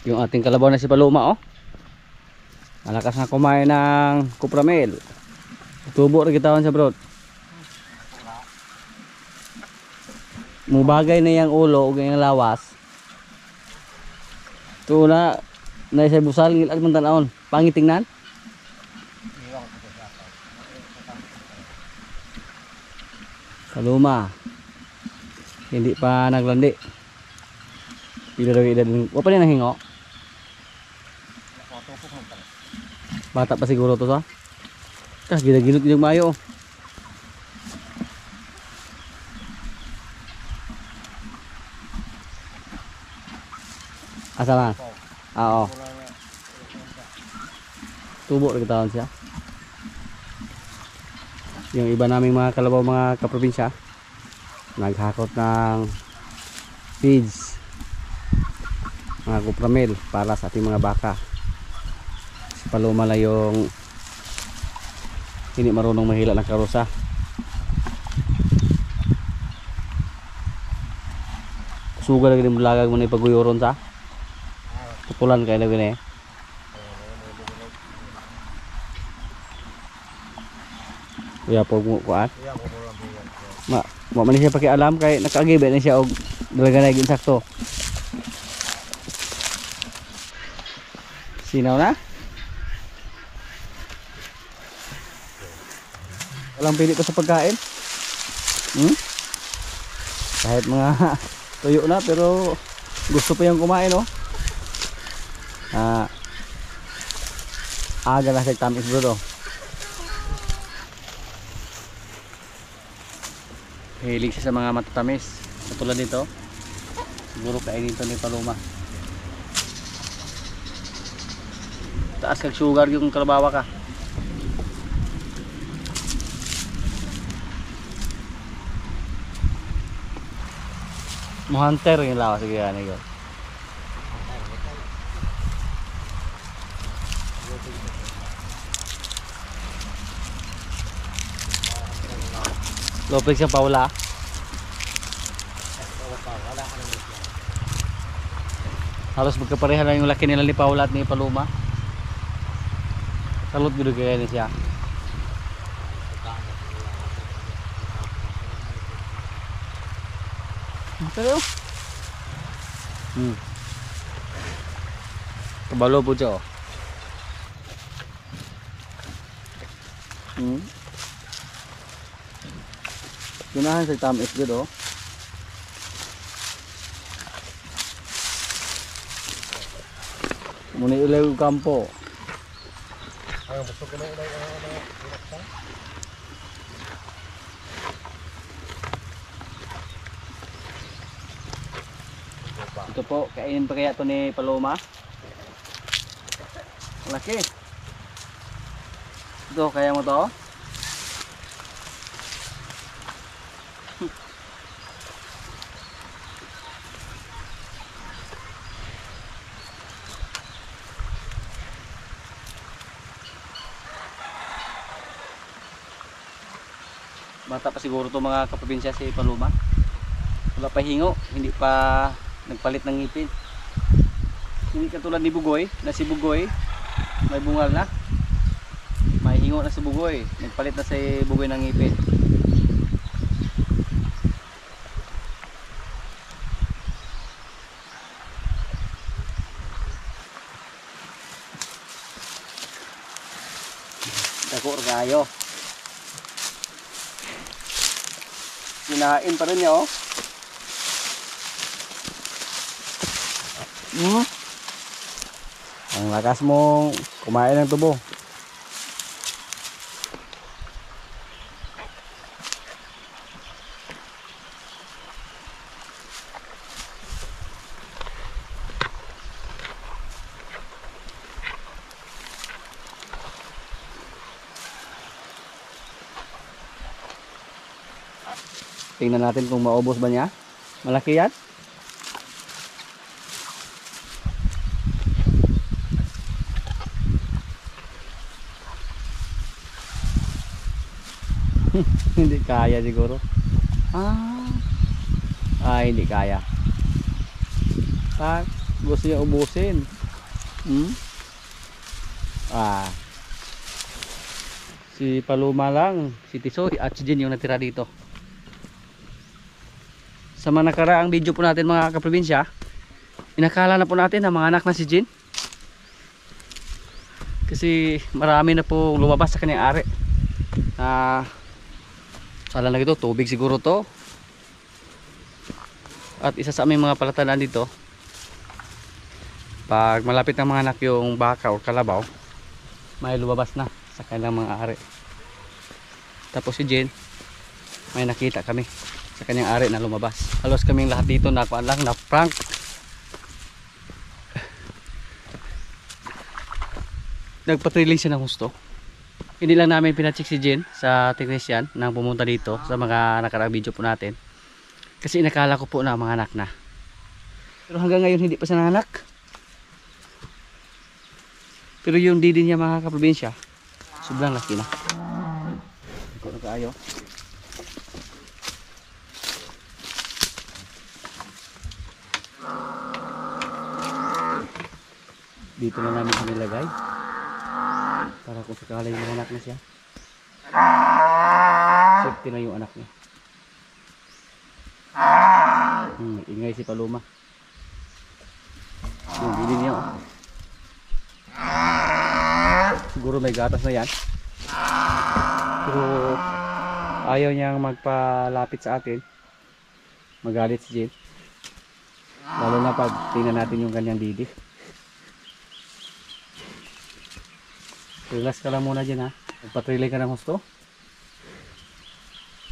Yung ating kalabaw na si Paloma, oh. Malakas na kumain ng kupramel. Tubo rin kitawan sa bro. Mubagay na yung ulo ug yung lawas. Ito na isa busal ngilag man tanawon. Pangitingnan. Paloma. Hindi pa naglandi. Pila daw edad. Wa pa rin nahingo. Bata pa siguro to sa. Kah gila-gilot yung mayo. Asa na? Oo. Tubo rin katawan siya. Yung iba naming mga kalabaw, mga kaprobinsya, naghakot ng feeds, mga kupramil para sa ating mga baka. Si Paloma lang yung hindi marunong mahila ng karusa. Suga lagi ng bulagag mo na ipaguyuron sa putulan kayo na gini. Kuya po mo kuan. Ma man siya pakialam kay nakagibe na siya og dalaga na insakto. Sinaw na? Walang pili pa sa pagkain. Kahit mga tuyo na pero gusto pa yung kumain, oh. Aga na sa tamis bro, oh. Hilig siya sa mga matatamis. Katulad nito. Siguro kainin ito ni Paloma. Taas kag sugar yung kalabawa ka. Muhanter yung lawas. Sige yan. Lopez yung Paula. Halos magkapareha lang yung laki nila ni Paula at ni Paloma. Salot gitu kaya ni siya. Pero kabalo po siya, oh. Ginahan sa tamis good, oh. Muna ilaw yung kampo. Ito po, kainin pa kaya ito ni Paloma. Malaki. Ito, kaya mo to? Bata pa siguro to mga kaprobinsya si Paloma. Wala pa hingo, hindi pa nagpalit ng ngipin. Hindi katulad ni Bugoy, na si Bugoy may bungal na. May hingo na si Bugoy, nagpalit na si Bugoy ng ngipin. Dako kayo. Kinain pa rin niya, oh. Ang lakas mong kumain ng tubo. Tingnan natin kung maubos ba niya. Malaki yan. Hindi kaya siguro. Hindi kaya. Gusto niya ubusin. Ah. Si Paloma lang, si Tisoy at si Jen yung natira dito. Sa mga nakaraang video po natin mga kaprobinsya, inakala na po natin na mga anak na si Jen. Kasi marami na po lumabas sa kanyang ari. Sala na ito, tubig siguro to. At isa sa aming mga palatandaan dito, pag malapit ng mga anak yung baka o kalabaw, may lumabas na sa kanilang mga ari. Tapos si Jen, may nakita kami sa kanyang ari na lumabas. Halos kaming lahat dito na kuan lang, na prank. Nagpatrailing siya ng husto. Hindi lang namin pinacheck si Jen sa technician nang pumunta dito sa mga nakaraang video po natin. Kasi inakala ko po na mga anak na. Pero hanggang ngayon hindi pa siya nanganak. Pero yung didi niya mga kaprobinsya, sobrang laki na. Ikaw na kaayo. Dito na namin nilagay. Para kung sakala yung anak na siya, safety na yung anak niya. Ingay si Paloma. Yung didi niya, oh. Siguro may gatas na yan. Pero ayaw niyang magpalapit sa atin. Magalit si Jen. Lalo na pag tingnan natin yung kanyang didi. Relax ka lang muna dyan, ha. Magpatrailing ka ng husto.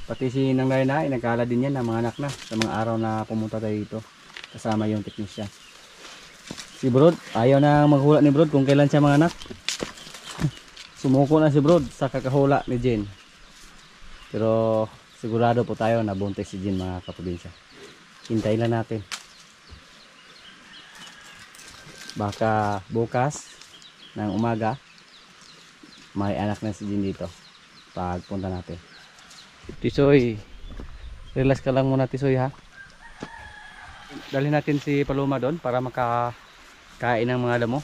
Pati si Nang Rayna, nagkala din yan na mga anak na sa mga araw na pumunta tayo dito kasama yung technician. Si Brod, ayaw na maghula ni Brod kung kailan siya mga anak. Sumuko na si Brod sa kakahula ni Jen. Pero sigurado po tayo na buntis si Jen mga kaprobinsya. Hintayin lang natin. Baka bukas ng umaga may anak na si Jen dito pagpunta natin. Tisoy, relax ka lang muna Tisoy, ha. Dalhin natin si Paloma doon para makakain ng mga damo.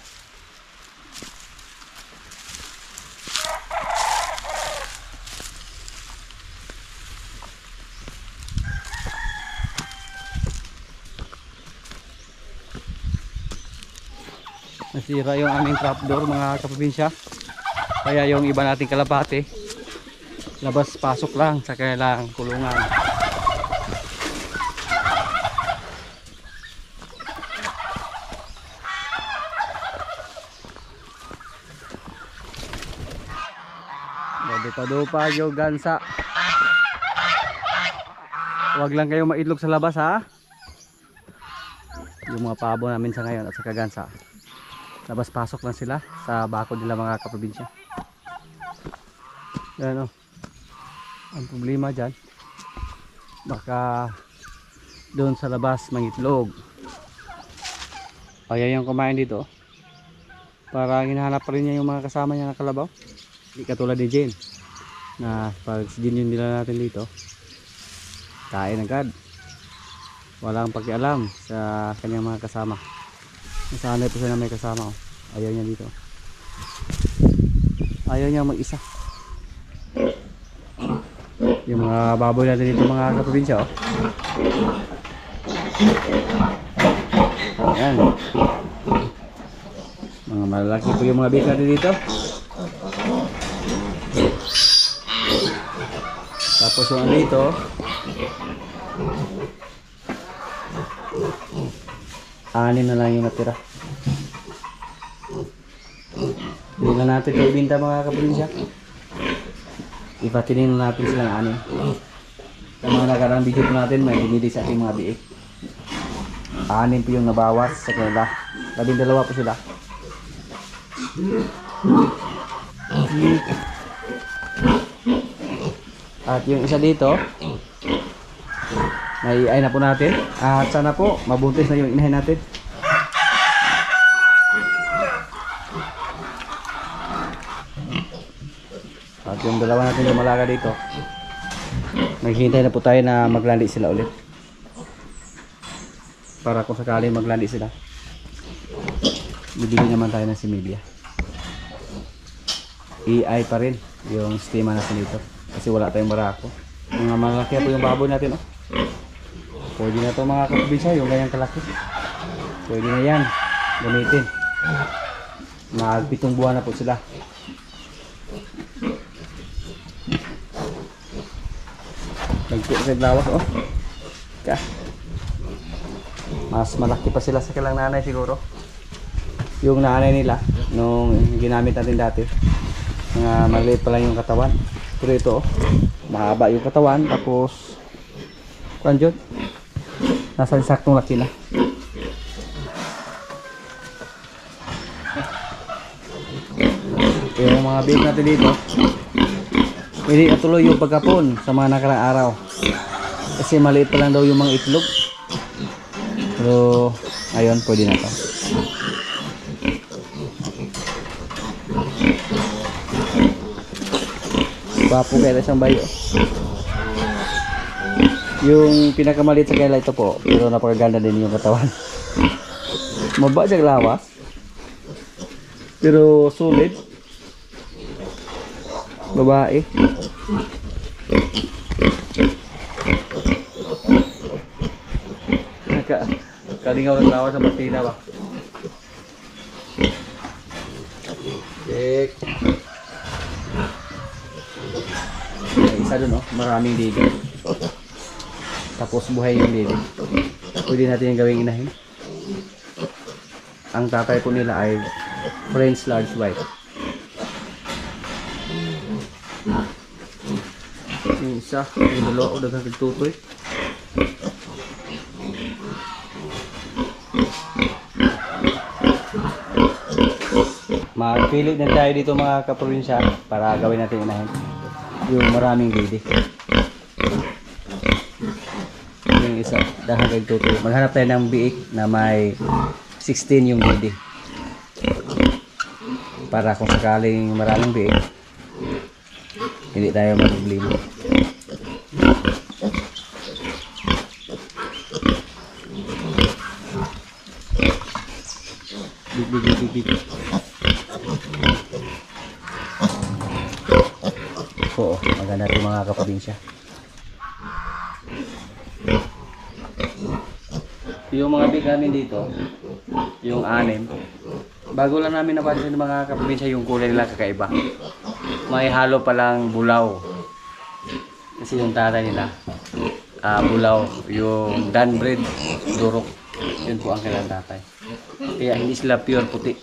Nasira yung aming trapdoor mga kaprobinsya. Kaya yung iba nating kalapate labas pasok lang sa kanilang kulungan. Dupa-dupa yung gansa. Huwag lang kayong maitlog sa labas, ha. Yung mga pabo namin sa ngayon at sa kagansa, labas pasok lang sila sa bako nila mga kaprobinsya. Yan, oh. Ang problema dyan, baka doon sa labas mangitlog. Kaya yung kumain dito para hinahanap pa rin niya yung mga kasama niya na kalabaw. Hindi katulad ni Jen na pag si Jen yung nila natin dito, kain agad, walang pakialam sa kanyang mga kasama. Nasanay po siya na may kasama, oh. Ayaw niya dito, ayaw niya mag-isa. Yung mga baboy natin dito mga kaprobinsya, oh. Ayan, mga malalaki po yung mga beef natin dito. Tapos yung ano dito, anim na lang yung natira. Hindi na natin ito ibinta mga kaprobinsya. Ipatilin na natin sila ng anim. Sa mga nakarang video po natin, may binili sa ating mga biik. Anim po yung nabawas sa kanila. 12 po sila. At yung isa dito, naiay na po natin. At sana po mabuntis na yung inahin natin. At yung dalawa natin yung malaga dito, naghihintay na po tayo na maglandi sila ulit, para kung sakali maglandi sila bibili naman tayo ng similya. EI pa rin yung sistema natin dito kasi wala tayong barako. Mga malaki po yung baboy natin, oh. Pwede na to mga kaprobinsya, yung ganyang kalaki. Pwede na yan gamitin. Mag-7 buwan na po sila. Nagkikisag lawas, oh. Mas malaki pa sila sa kilang nanay siguro. Yung nanay nila nung ginamit natin dati, mga maliit pa lang yung katawan. Pero ito, oh, mahaba yung katawan. Tapos kanjot, nasa saktong laki na. Yung mga big natin dito, hindi natuloy yung pagkapon sa mga nakarang araw kasi maliit pa lang daw yung mga itlog. Pero ayun, pwede na to. Gwapo kaya isang bayo. Yung pinakamaliit sa kaila ito po, pero napakaganda din yung katawan. Maba siya lawas, pero solid. Babae. Kalingaw ng lawas sa Martina ba? Check. Isa dun, oh, maraming dede. Tapos buhay yung dede. Pwede natin yung gawing inahin. Ang tatay po nila ay French large white. Yung isa, yung dalawa, o dagang kagtutoy. Magpili na tayo dito mga kaprobinsya para gawin natin inahin yung maraming dede. Yung isa, dagang kagtutoy. Maghanap tayo ng biik na may 16 yung dede para kung sakaling maraming biik, hindi tayo mag-problema. Big. Oo, maganda ito mga kaprobinsya. Yung mga big namin dito, yung 6, bago lang namin napansin mga kaprobinsya yung kulay nila kakaiba. May halo palang bulaw. Kasi yung tatay nila, bulaw. Yung Danbred, durok. Yun po ang kailang tatay. Kaya hindi sila pure puti.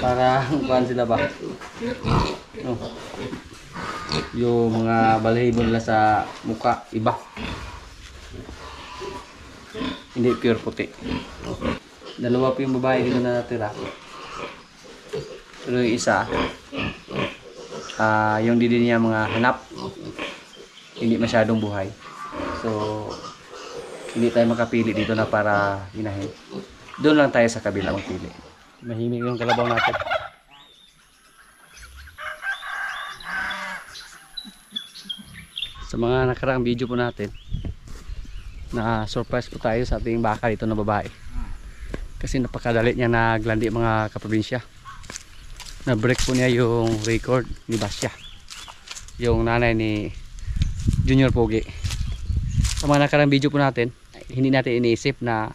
Para kuhaan sila ba? No. Yung mga balahibo nila sa muka, iba. Hindi pure puti. Dalawa po yung babae dito na natira. Pero yung isa, yung didi niya mga hanap, hindi masyadong buhay. So, hindi tayo makapili dito na para inahin. Doon lang tayo sa kabila magpili. Mahimik yung kalabaw natin. Sa mga nakaraang video po natin, na surprise po tayo sa ating baka dito na babae. Kasi napakadali niya naglandi mga kaprobinsya. Na-break po niya yung record ni Basya, yung nanay ni Junior Pogi. Sa mga nakarang video po natin, hindi natin iniisip na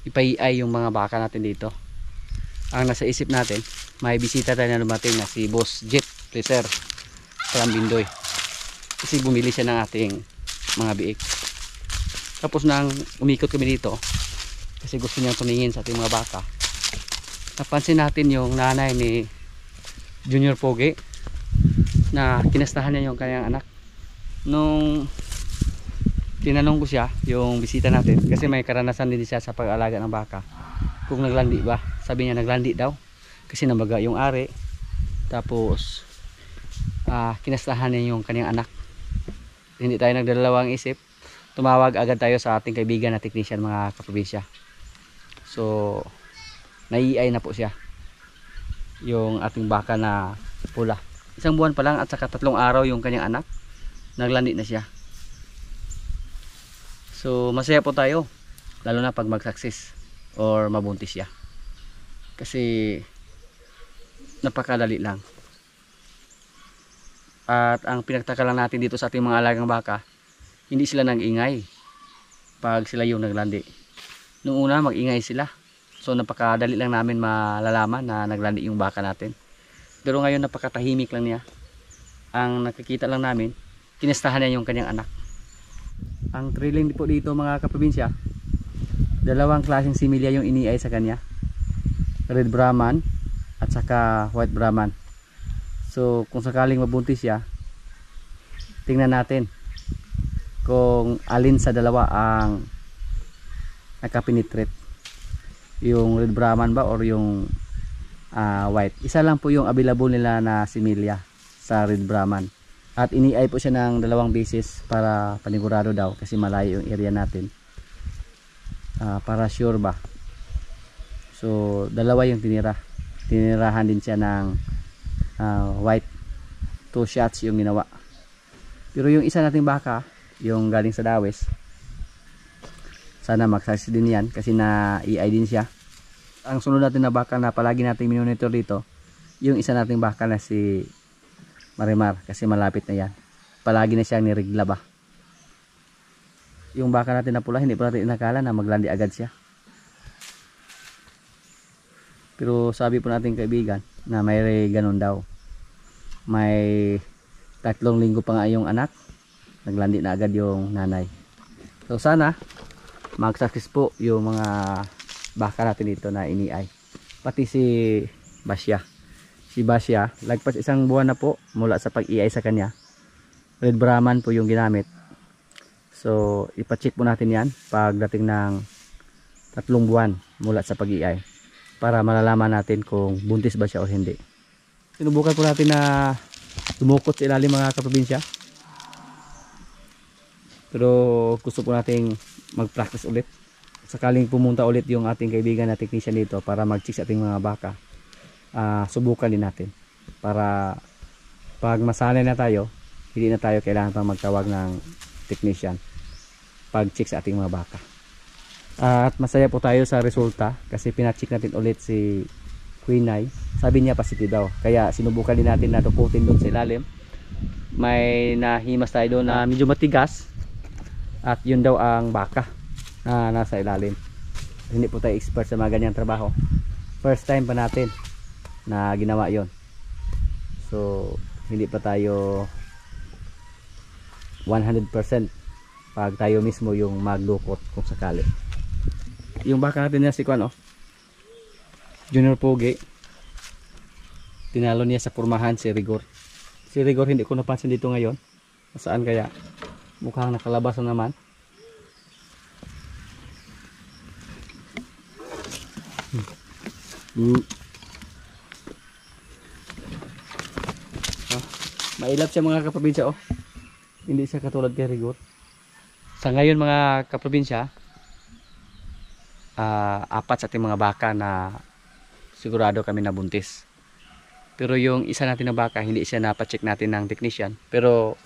ipaiay yung mga baka natin dito. Ang nasa isip natin, may bisita tayo na lumating na si Boss Jet Placer from Bindoy. Kasi bumili siya ng ating mga biik. Tapos nang umikot kami dito, kasi gusto niyang tumingin sa ating mga baka, napansin natin yung nanay ni Junior Pogi na kinastahan niya yung kanyang anak. Nung tinanong ko siya, yung bisita natin, kasi may karanasan din siya sa pag-alaga ng baka, kung naglandi ba. Sabi niya naglandi daw kasi nabaga yung ari. Tapos kinastahan niya yung kanyang anak. Hindi tayo nagdalawang isip, tumawag agad tayo sa ating kaibigan na technician mga kaprobinsya. So naiay na po siya yung ating baka na pula. 1 buwan pa lang at saka 3 araw yung kanyang anak, naglandi na siya. So masaya po tayo lalo na pag mag-success or mabuntis siya. Kasi napakadali lang. At ang pinagtaka lang natin dito sa ating mga alagang baka, hindi sila nag-ingay pag sila yung naglandi. Noong una mag-ingay sila, so napakadali lang namin malalaman na naglandi yung baka natin. Pero ngayon napakatahimik lang niya. Ang nakikita lang namin, kinestahan niya yung kanyang anak. Ang thrilling po dito mga kaprobinsya, dalawang klaseng similya yung iniay sa kanya, Red Brahman at saka White Brahman. So kung sakaling mabuntis siya, tingnan natin kung alin sa dalawa ang nakapenetrate, yung Red Brahman ba or yung White. Isa lang po yung available nila na similya sa Red Brahman, at iniay po siya ng 2 beses para panigurado daw, kasi malayo yung area natin, para sure ba. So 2 yung tinirahan din siya ng White. 2 shots yung ginawa. Pero yung isa nating baka, yung galing sa dawes, sana mag-success din yan kasi na-EI din siya. Ang sunod natin na baka na palagi nating monitor dito, yung isa nating baka na si Marimar, kasi malapit na yan. Palagi na siyang nirigla ba. Yung baka natin na pula, hindi pa natin inakala na maglandi agad siya. Pero sabi po natin kaibigan na may ganun daw. May 3 linggo pa nga yung anak, naglandi na agad yung nanay. So sana mag-success po yung mga baka natin dito na iniay. Pati si Basya. Si Basya, lagpas 1 buwan na po mula sa pag-iay sa kanya. Red Brahman po yung ginamit. So ipacheck po natin yan pagdating ng 3 buwan mula sa pag-iay, para malalaman natin kung buntis ba siya o hindi. Sinubukan po natin na dumukot sa ilalim mga kaprobinsya, pero gusto po nating mag-practice ulit. Sakaling pumunta ulit yung ating kaibigan na technician dito para mag-check sa ating mga baka, subukan din natin para pag masanay na tayo, hindi na tayo kailangan pang magtawag ng technician pag-check sa ating mga baka. At masaya po tayo sa resulta kasi pina-check natin ulit si Queenay. Sabi niya positive daw, kaya sinubukan din natin na dukutin doon sa ilalim. May nahimas tayo doon na medyo matigas, at yun daw ang baka na nasa ilalim. Hindi po tayo expert sa mga ganyang trabaho, first time pa natin na ginawa yon. So hindi pa tayo 100% pag tayo mismo yung magdukot kung sakali. Yung baka natin na si Kwan, Junior Pogi, tinalo niya sa pormahan si Rigor. Si Rigor hindi ko napansin dito ngayon. Saan kaya? Mukhang nakalabas na naman. Mailap siya mga kaprobinsya. Hindi siya katulad kay Rigor. Sa ngayon mga kaprobinsya, 4 sa ating mga baka na sigurado kami nabuntis. Pero yung isa natin na baka, hindi siya napacheck natin ng technician. Pero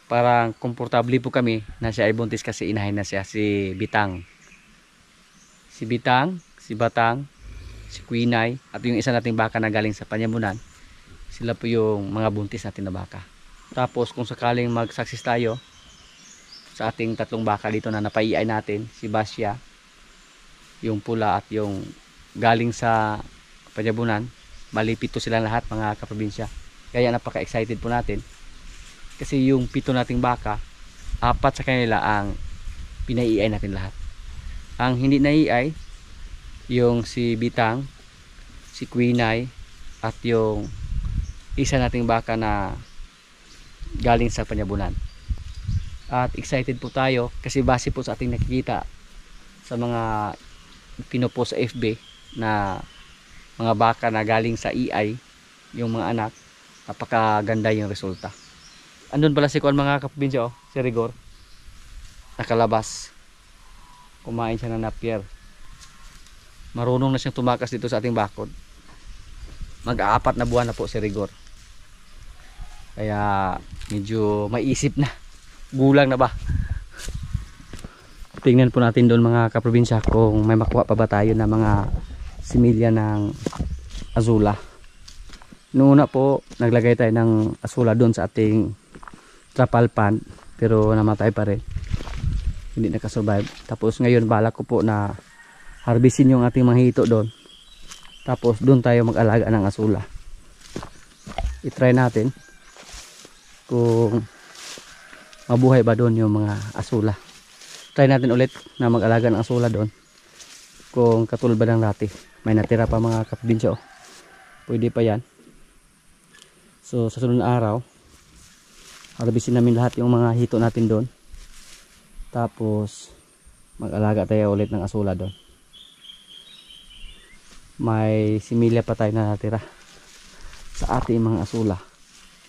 parang komportable po kami na siya ay buntis kasi inahin na siya si Bitang. Si Bitang, si Batang, si Queenay, at yung isa nating baka na galing sa Panyamunan, sila po yung mga buntis natin na baka. Tapos kung sakaling mag-success tayo sa ating 3 baka dito na napaiay natin, si Basya, yung pula at yung galing sa Panyabunan, bali 7 sila lahat mga kaprobinsya. Kaya napaka-excited po natin kasi yung 7 nating baka, 4 sa kanila ang pinaiay natin lahat. Ang hindi naiay, yung si Bitang, si Queenay, at yung isa nating baka na galing sa Panyabunan. At excited po tayo kasi base po sa ating nakikita sa mga pinopost sa FB na mga baka na galing sa EI, yung mga anak, napakaganda yung resulta. Andun pala si Kuan mga kaprobinsya, si Rigor, nakalabas, kumain siya ng napier. Marunong na siyang tumakas dito sa ating bakod. Mag-4 na buwan na po si Rigor, kaya medyo maisip na, gulang na ba. tingnan po natin doon mga kaprobinsya kung may makuha pa ba tayo na mga similya ng azula. Noong una po naglagay tayo ng azula doon sa ating trapal pond pero namatay pa rin, hindi nakasurvive. Tapos ngayon balak ko po na harvestin yung ating mga hito doon, tapos doon tayo mag-alaga ng azula. I-try natin kung mabuhay ba doon yung mga azula. Try natin ulit na mag-alaga ng azula doon kung katulad ba ng dati. May natira pa mga kaprobinsya, pwede pa yan. So sa sunod na araw harvestin namin lahat yung mga hito natin doon, tapos mag-alaga tayo ulit ng azula doon. May similya pa tayo na natira sa ating mga azula.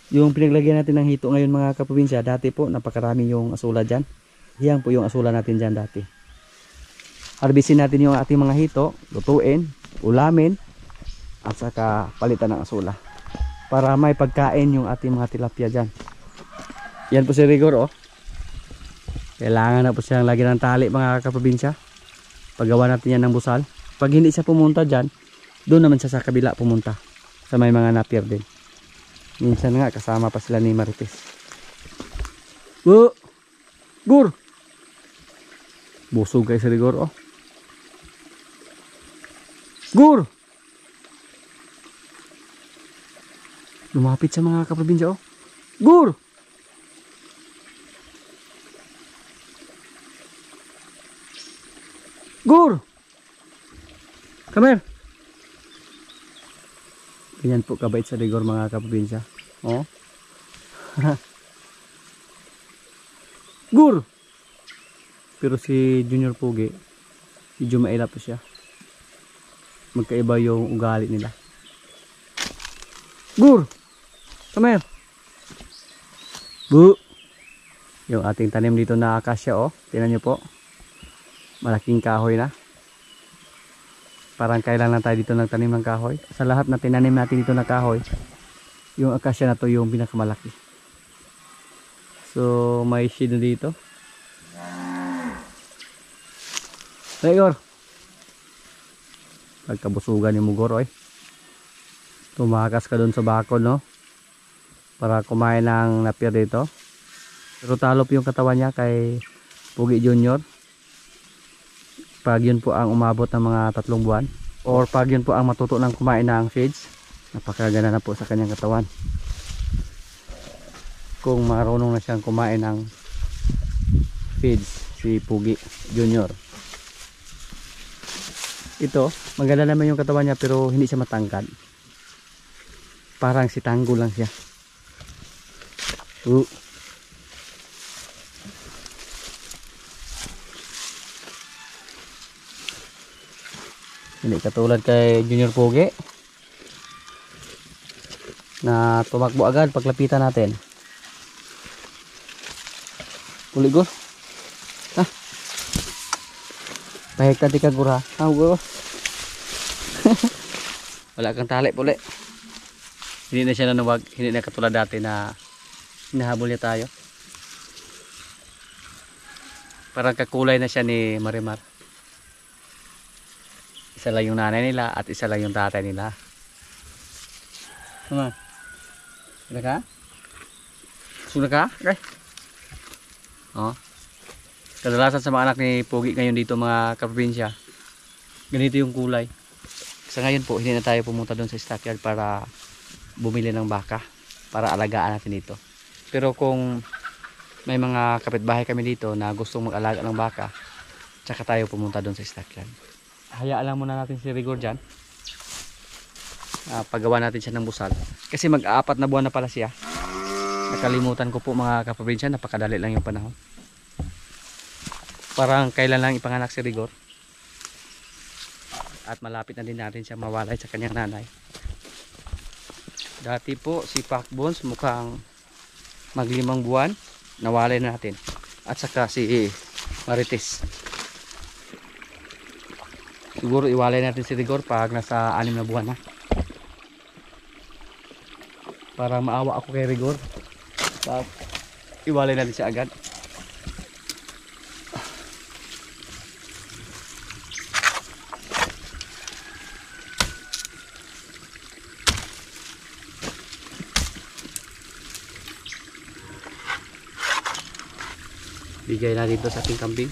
Yung pinaglagyan natin ng hito ngayon mga kaprobinsya, dati po napakarami yung azula dyan. Hiyang po yung azula natin dyan dati. Harvestin natin yung ating mga hito, lutuin, ulamin, at saka palitan ng azula para may pagkain yung ating mga tilapia dyan. Yan po si Rigor, oh. Kailangan na po siyang lagyan ng tali mga kaprobinsya. Paggawa natin yan ng busal. Pag hindi siya pumunta dyan, doon naman siya sa kabila pumunta, sa may mga napier din. Minsan nga kasama pa sila ni Marites. Gur! Busog kayo si Rigor, oh. Gur! Lumapit sa mga kaprobinsya, oh. Gur! Gur! Come here! Ganyan po kabait sa Rigor mga kaprobinsya. Oh. Gur! Pero si Junior Pugi, medyo maila po siya. Magkaiba yung ugali nila. Gur! Come here! Bu! Yung ating tanim dito na akasya, oh. Tingnan nyo po. Malaking kahoy na. Parang kailan lang tayo dito nagtanim ng kahoy. Sa lahat na tinanim natin dito na kahoy, yung akasya na to yung pinakamalaki. So may shade na dito. Rigor, pagkabusugan yung mugor, oy. Tumakas ka dun sa bakod, no, para kumain ng napier dito. Pero talop yung katawan niya kay Pugi Junior. Pag yun po ang umabot ng mga 3 buwan, or pag yun po ang matuto ng kumain ng feeds, napakaganda na po sa kanyang katawan. Kung marunong na siyang kumain ng feeds si Pugi Junior. Ito, maganda naman yung katawan niya pero hindi siya matangkad. Parang si Tango lang siya. Hindi katulad kay Junior Pugi na tumakbo agad paglapitan natin. Uli go. Ah. Pahigtan ti kagura. Ah, go. Wala kang tali puli. Hindi na siya nanuwag, hindi na katulad dati na hinahabol niya tayo. Parang kakulay na siya ni Marimar. Isa lang yung nanay nila at isa lang yung tatay nila. Come on. Sudah ka? Sudah ka? Okay. Oh. Kadalasan sa mga anak ni Pugi ngayon dito mga kaprobinsya, ganito yung kulay. Sa ngayon po hindi na tayo pumunta doon sa stockyard para bumili ng baka para alagaan natin dito. Pero kung may mga kapitbahay kami dito na gustong mag-alaga ng baka, tsaka tayo pumunta doon sa stockyard. Hayaan lang muna natin si Rigor dyan. Paggawa natin siya ng busal. Kasi mag-4 na buwan na pala siya. Nakalimutan ko po mga kaprobinsya, napakadali lang yung panahon. Parang kailan lang ipanganak si Rigor. At malapit na din natin siya mawalay sa kanyang nanay. Dati po si Pacbones mukhang mag5 buwan, nawalay na natin. At saka si Marites. Siguro iwalay natin si Rigor pag nasa 6 na buwan na. Para maawa ako kay Rigor. Iwalay natin siya agad. Bigay na dito sa ating kambing.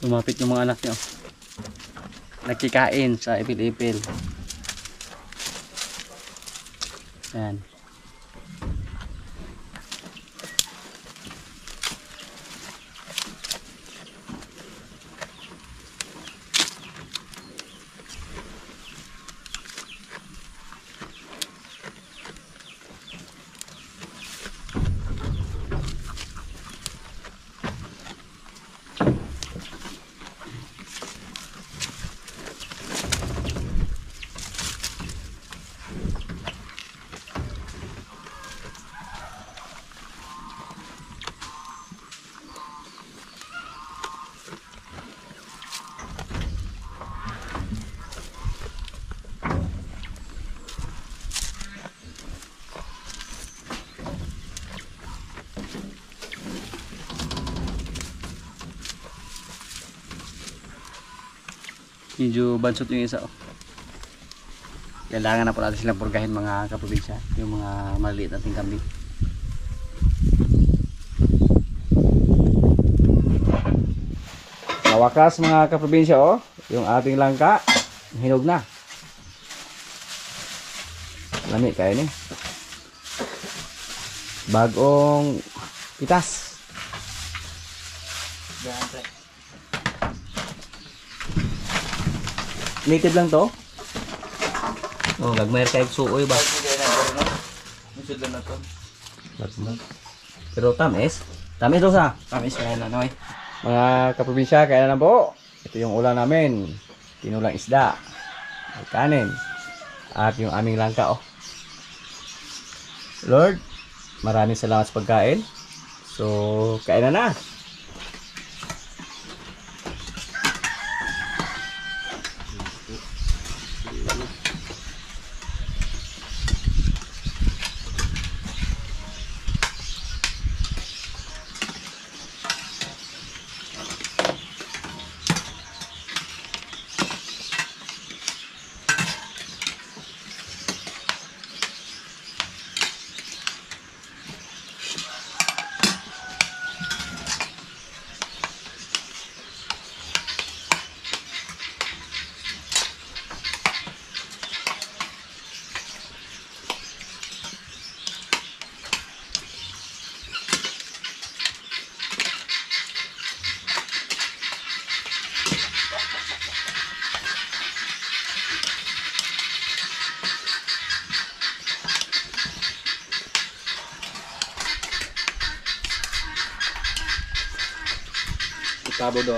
Lumapit yung mga anak nyo. Nagkikain sa ipil-ipil. Ayan. Medyo bansot yung isa. Kailangan na po natin silang purgahin mga kaprobinsya, yung mga maliliit nating kambing. Sa wakas mga kaprobinsya, yung ating langka hinog na. Lami kayo ni. Bagong pitas. Native lang to? Oh, gagmayar kayo suoy ba? Musod lang na to. Pero tamis. Tamis to sa. Tamis kaya na noy. Mga kaprobinsya, kaya na po. Ito yung ulam namin. Tinulang isda. May kanin. At yung aming langka, Lord, maraming salamat sa pagkain. So, kain na. Tabo do.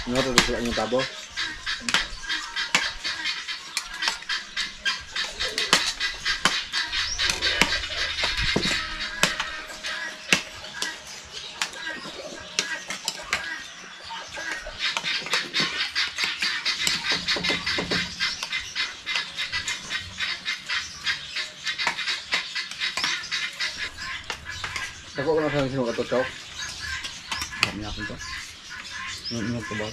Ano to dito ang tabo? Ako ko na sa sino ka to. Kami ako to. Ano to ba?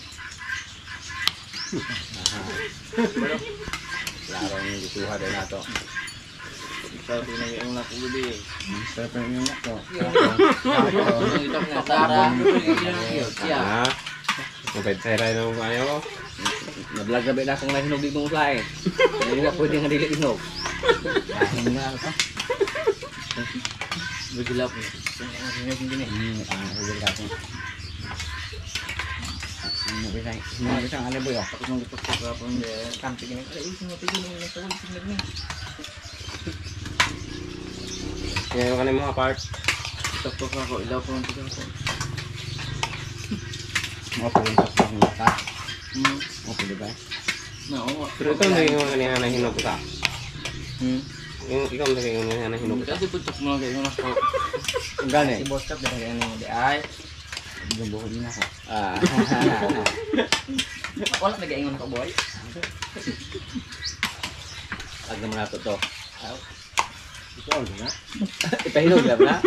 Klaro yung disuha din na to. Ito pinag yung na kubi. Ito pinag yung na to. Ito na tara. Ah, mabay-teray na mo kayo. Nablag na ba na akong nahinog dito mong fly. Hindi na pwede nga dili inog. Hindi na ako. Bigla po. Hindi Bigla po. Isang ano ba yun? Tapos nung gusto ko pa pong kampi gini. Ay, sino tigil mo na tawag tingnan ni. Ngayon ka na yung mga parts. Tok ako, ilaw ko ng tigang ko. Mga pumuntas ng mata. Mga pulibay. No, Pero ito naging mga kanina na hinog ka. Yung ikaw naging mga kanina na hinog ka. Kasi putok mo lang kayo na ako. Ang gani? Si Boss Cap na kaya nang di ay. Bubuhod din ako. Wala na gaingon ako boy. Pag naman nato to. Ito ano na? Ipahinog lang na.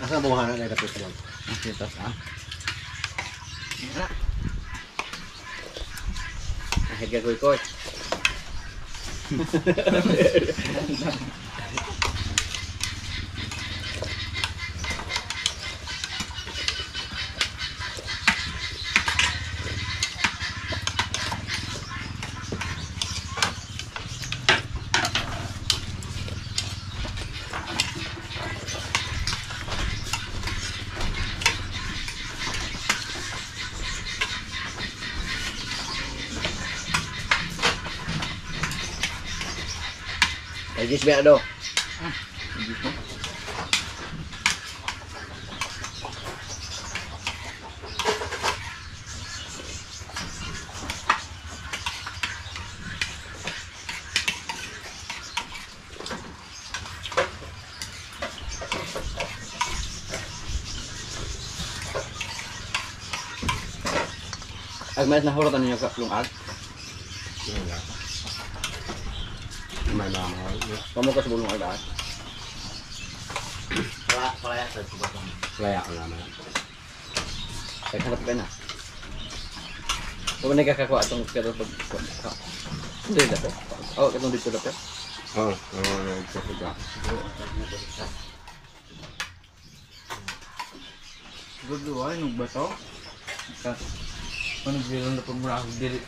Asa buhanan na dapat sa mag. Ito sa. Kahit gagoy-koy. Agis biar do. Agmas na huratan niyo ka lungag. May mahal. Kamu ka sa bulong agad. Layak naman. Kaya hanap ka na. Kung nagkakakuha itong pero pag... Hindi na po. Oo, itong dito na po. Oo, nagkakakuha. Gagawa, nung bato. Ano bilong na pag mura ako dili.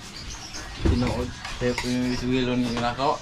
Tinood. Kaya po yung iswilo ni Nakaw.